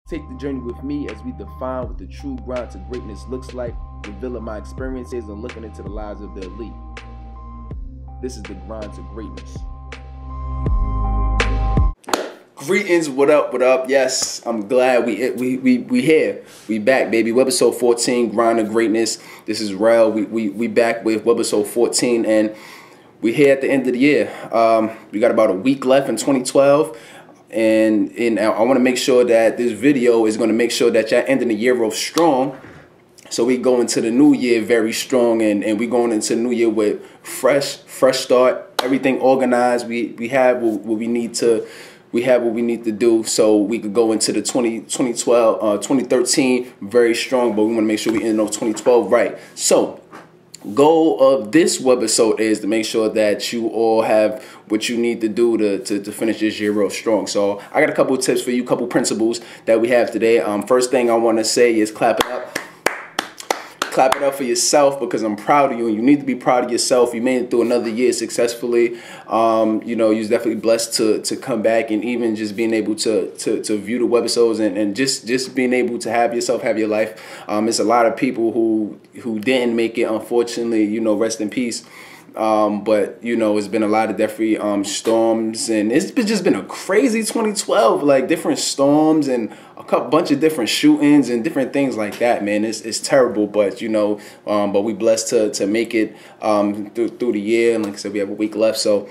Take the journey with me as we define what the true grind to greatness looks like, revealing my experiences and looking into the lives of the elite. This is the grind to greatness. Greetings, what up, what up? Yes, I'm glad we here. We back, baby. Webisode 14, Grind to Greatness. This is Terrell. We back with Webisode 14, and we here at the end of the year. We got about a week left in 2012. And I want to make sure that this video is going to make sure that y'all ending the year off strong. So we go into the new year very strong, and we going into the new year with fresh start, everything organized. We have what we need to. We have what we need to do so we could go into the 2013 very strong, but we want to make sure we end off 2012 right. So goal of this webisode is to make sure that you all have what you need to do to finish this year real strong. So I got a couple of tips for you, a couple principles that we have today. First thing I want to say is clap it up. Clap it up for yourself, because I'm proud of you, and you need to be proud of yourself. You made it through another year successfully. You know, you're definitely blessed to come back, and even just being able to view the webisodes and just being able to have yourself, have your life. It's a lot of people who didn't make it, unfortunately. You know, rest in peace. But you know, it's been a lot of definitely storms, and it's just been a crazy 2012, like different storms and a bunch of different shootings and different things like that, man. It's terrible, but you know, but we blessed to make it through the year, and like I said, we have a week left. So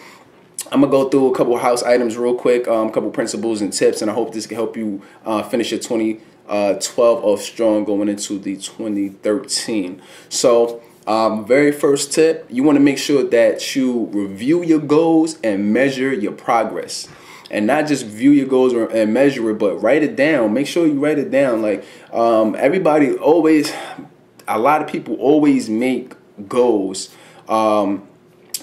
I'm gonna go through a couple of house items real quick, a couple principles and tips, and I hope this can help you finish your 2012 off strong going into the 2013. So very first tip, you want to make sure that you review your goals and measure your progress. And not just view your goals and measure it, but write it down. Make sure you write it down. Like everybody always, a lot of people always make goals.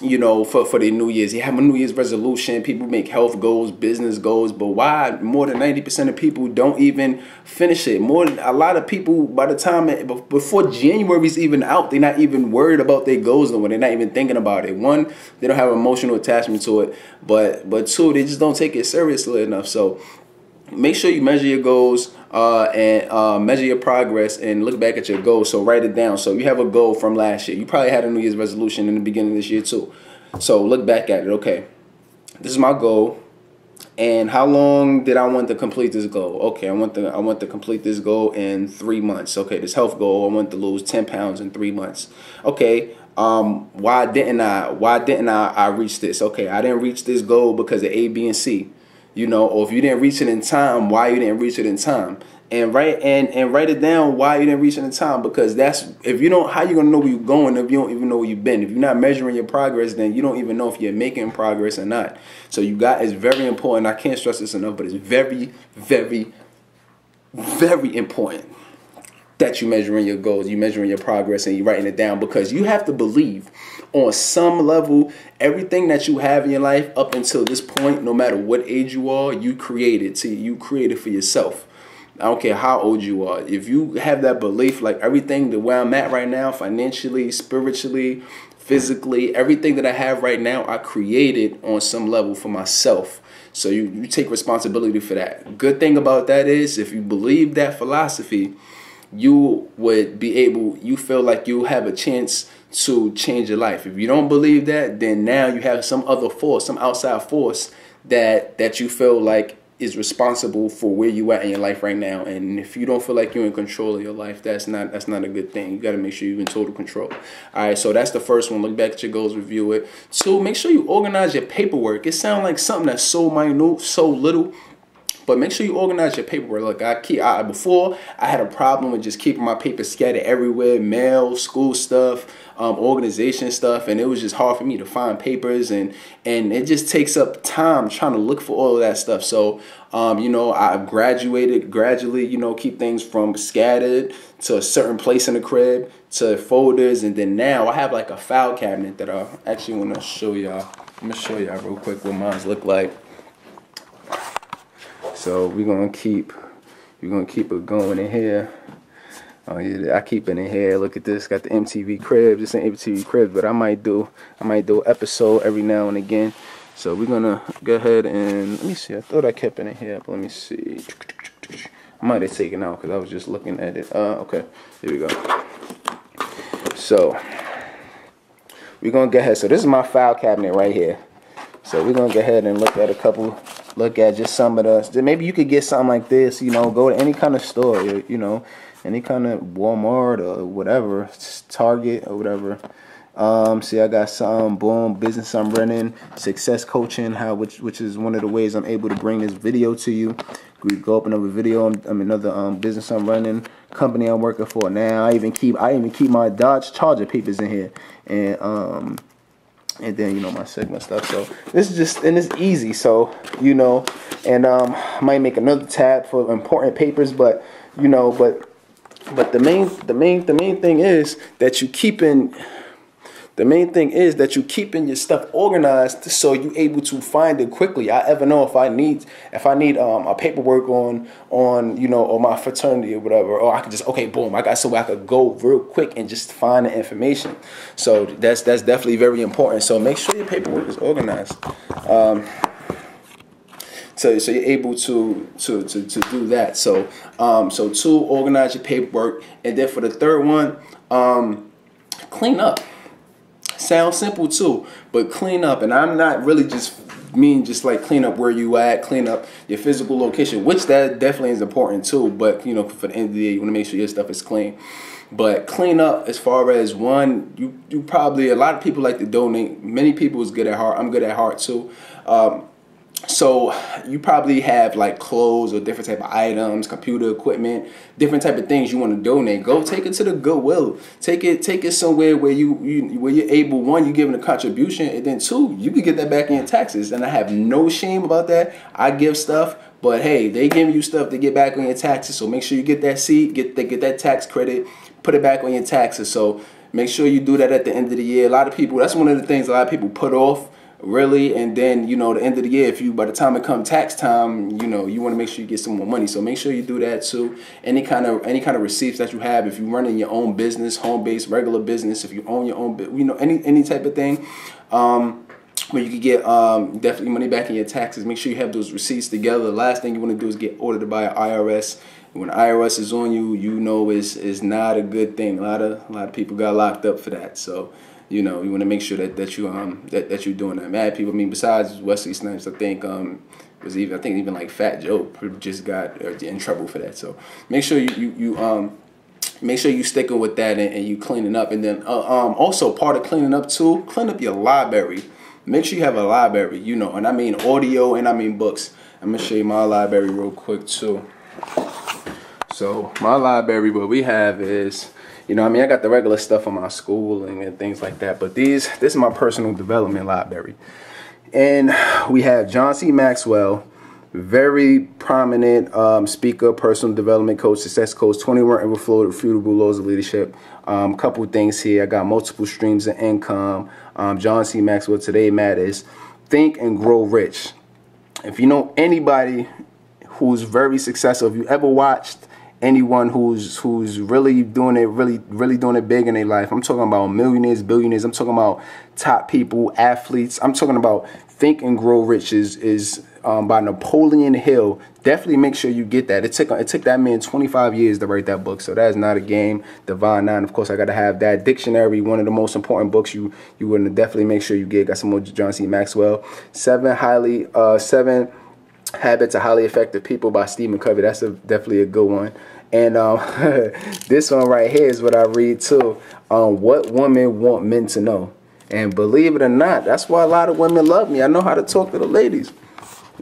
You know, for their New Year's. You have a New Year's resolution. People make health goals, business goals, but why more than 90% of people don't even finish it? A lot of people, by the time before January's even out, they're not even worried about their goals no more. They're not even thinking about it. One, they don't have emotional attachment to it, but two, they just don't take it seriously enough. So make sure you measure your goals and measure your progress and look back at your goals. So write it down. So you have a goal from last year. You probably had a New Year's resolution in the beginning of this year too. So look back at it. Okay, this is my goal, and how long did I want to complete this goal? Okay, I want to complete this goal in 3 months. Okay, this health goal, I want to lose 10 pounds in 3 months. Okay, why didn't I reach this? Okay, I didn't reach this goal because of A, B, and C. You know, or if you didn't reach it in time, why you didn't reach it in time, and write it down why you didn't reach it in time, because that's, if you don't, how you gonna know where you're going if you don't even know where you've been? If you're not measuring your progress, then you don't even know if you're making progress or not. So it's very important. I can't stress this enough, but it's very, very, very important that you measuring your goals, you measuring your progress, and you writing it down, because you have to believe on some level everything that you have in your life up until this point, no matter what age you are, you created for yourself. I don't care how old you are. If you have that belief, like everything the way I'm at right now, financially, spiritually, physically, everything that I have right now, I created on some level for myself. So you take responsibility for that. Good thing about that is, if you believe that philosophy, you would be able, you feel like you have a chance to change your life. If you don't believe that, then now you have some other force, some outside force that you feel like is responsible for where you at in your life right now. And if you don't feel like you're in control of your life, that's not a good thing. You got to make sure you're in total control. All right, so that's the first one. Look back at your goals, review it. Two, make sure you organize your paperwork. It sounds like something that's so minute, so little, but make sure you organize your paperwork. Look, before I had a problem with just keeping my papers scattered everywhere, mail, school stuff, organization stuff, and it was just hard for me to find papers, and it just takes up time trying to look for all of that stuff. So you know, I've gradually, you know, keep things from scattered to a certain place in the crib to folders, and then now I have like a file cabinet that I actually want to show y'all. I'm gonna show y'all real quick what mine look like. So we're gonna keep it going in here. Oh yeah, I keep it in here. Look at this. Got the MTV crib. This ain't MTV crib, but I might do an episode every now and again. So we're gonna go ahead and let me see. I thought I kept it in here, but let me see. I might have taken out because I was just looking at it. Okay, here we go. So we're gonna get ahead. So this is my file cabinet right here. So we're gonna go ahead and look at look at just some of the. Maybe you could get something like this. You know, go to any kind of store. You know, any kind of Walmart or whatever, Target or whatever. See, I got some boom business I'm running, success coaching, which is one of the ways I'm able to bring this video to you. We go up another video. Another business I'm running, company I'm working for now. I even keep my Dodge Charger papers in here, and then, you know, my segment stuff. So this is just, and it's easy. So, you know, and I might make another tab for important papers, but you know, but the main thing is that you keeping. The main thing is that you keeping your stuff organized so you're able to find it quickly. I ever know if I need a paperwork on you know, or my fraternity or whatever, or I could just, okay, boom, I got somewhere I could go real quick and just find the information. So that's definitely very important. So make sure your paperwork is organized. So you're able to do that. So so 2, organize your paperwork, and then for the third one, clean up. Sounds simple too, but clean up. And I'm not really just like clean up where you at, clean up your physical location, which that definitely is important too. But you know, for the end of the day, you want to make sure your stuff is clean. But clean up as far as one, you probably, a lot of people like to donate. Many people is good at heart. I'm good at heart too. So you probably have like clothes or different type of items, computer equipment, different type of things you want to donate. Go take it to the Goodwill. Take it somewhere where where you're able, one, you're giving a contribution, and then 2, you can get that back in your taxes. And I have no shame about that. I give stuff, but hey, they give you stuff to get back on your taxes. So make sure you get that seat, get that tax credit, put it back on your taxes. So make sure you do that at the end of the year. A lot of people, that's one of the things a lot of people put off. Really, and then, you know, the end of the year, by the time it comes tax time, you know, you want to make sure you get some more money. So make sure you do that too. Any kind of receipts that you have, if you're running your own business, home-based, regular business, if you own your own, you know, any type of thing, where you could get definitely money back in your taxes. Make sure you have those receipts together. The last thing you want to do is get audited by an IRS. When the IRS is on you, you know is not a good thing. A lot of people got locked up for that. So, you know, you want to make sure that you're doing that. Mad people. I mean, besides Wesley Snipes, I think even like Fat Joe just got in trouble for that. So make sure make sure you sticking with that and you cleaning up. And then also part of cleaning up too, clean up your library. Make sure you have a library. You know, and I mean audio and I mean books. I'm gonna show you my library real quick too. So my library, what we have is, you know, I mean, I got the regular stuff on my schooling and things like that, but this is my personal development library. And we have John C. Maxwell, very prominent speaker, personal development coach, success coach, 21 Irrefutable Laws of Leadership. Couple things here. I got multiple streams of income. John C. Maxwell, Today Matters. Think and Grow Rich. If you know anybody who's very successful, if you ever watched anyone who's really doing it big in their life, I'm talking about millionaires, billionaires, I'm talking about top people, athletes, I'm talking about Think and Grow Rich is by Napoleon Hill. Definitely make sure you get that. It took that man 25 years to write that book, so that is not a game. Divine Nine, of course, I gotta have that. Dictionary, one of the most important books you want to definitely make sure you get. Got some more John C. Maxwell. 7 Habits of Highly Effective People by Stephen Covey. That's definitely a good one. And this one right here is what I read too. What women want men to know. And believe it or not, that's why a lot of women love me. I know how to talk to the ladies.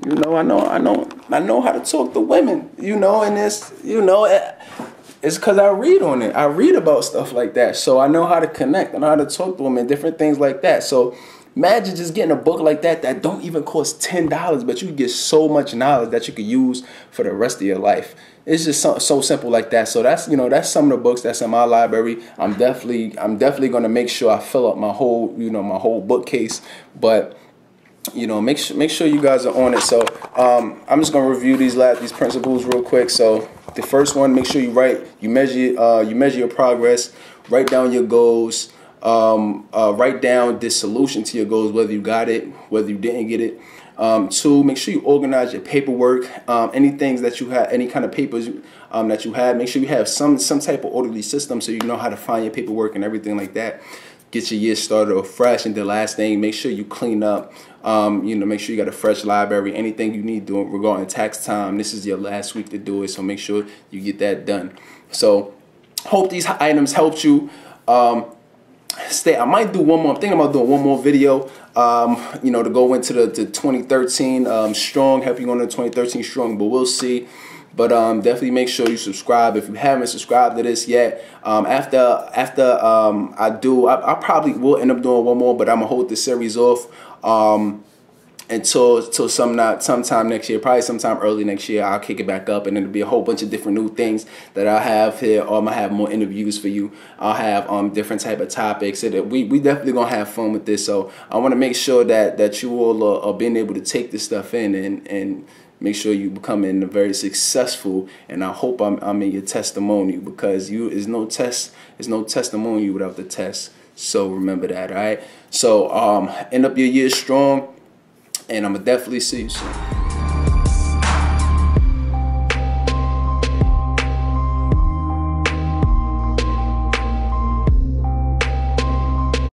You know, I know how to talk to women. You know, and it's because I read on it. I read about stuff like that, so I know how to connect. I know how to talk to women, different things like that. So imagine just getting a book like that don't even cost $10, but you get so much knowledge that you could use for the rest of your life. It's just so simple like that. So that's some of the books that's in my library. I'm definitely gonna make sure I fill up my whole bookcase. But you know, make sure you guys are on it. So I'm just gonna review these principles real quick. So the first one, make sure you measure your progress, write down your goals. Write down the solution to your goals, whether you got it, whether you didn't get it. 2, make sure you organize your paperwork. Any things that you have, any kind of papers that you have, make sure you have some type of orderly system so you know how to find your paperwork and everything like that. Get your year started off fresh. And the last thing, make sure you clean up. Make sure you got a fresh library. Anything you need doing regarding tax time, this is your last week to do it, so make sure you get that done. So hope these items helped you. I might do one more. I'm thinking about doing one more video, to go into the 2013 strong, help you go into 2013 strong, but we'll see. But definitely make sure you subscribe if you haven't subscribed to this yet. After I probably will end up doing one more, but I'm gonna hold this series off until sometime next year, probably sometime early next year. I'll kick it back up, and it'll be a whole bunch of different new things that I'll have here. I'm gonna have more interviews for you. I'll have different type of topics. We definitely gonna have fun with this. So I want to make sure that you all are being able to take this stuff in and make sure you becoming very successful. And I hope I'm in your testimonial, because there's no testimonial without the test. So remember that, all right? So end up your year strong, and I'm gonna definitely see you soon.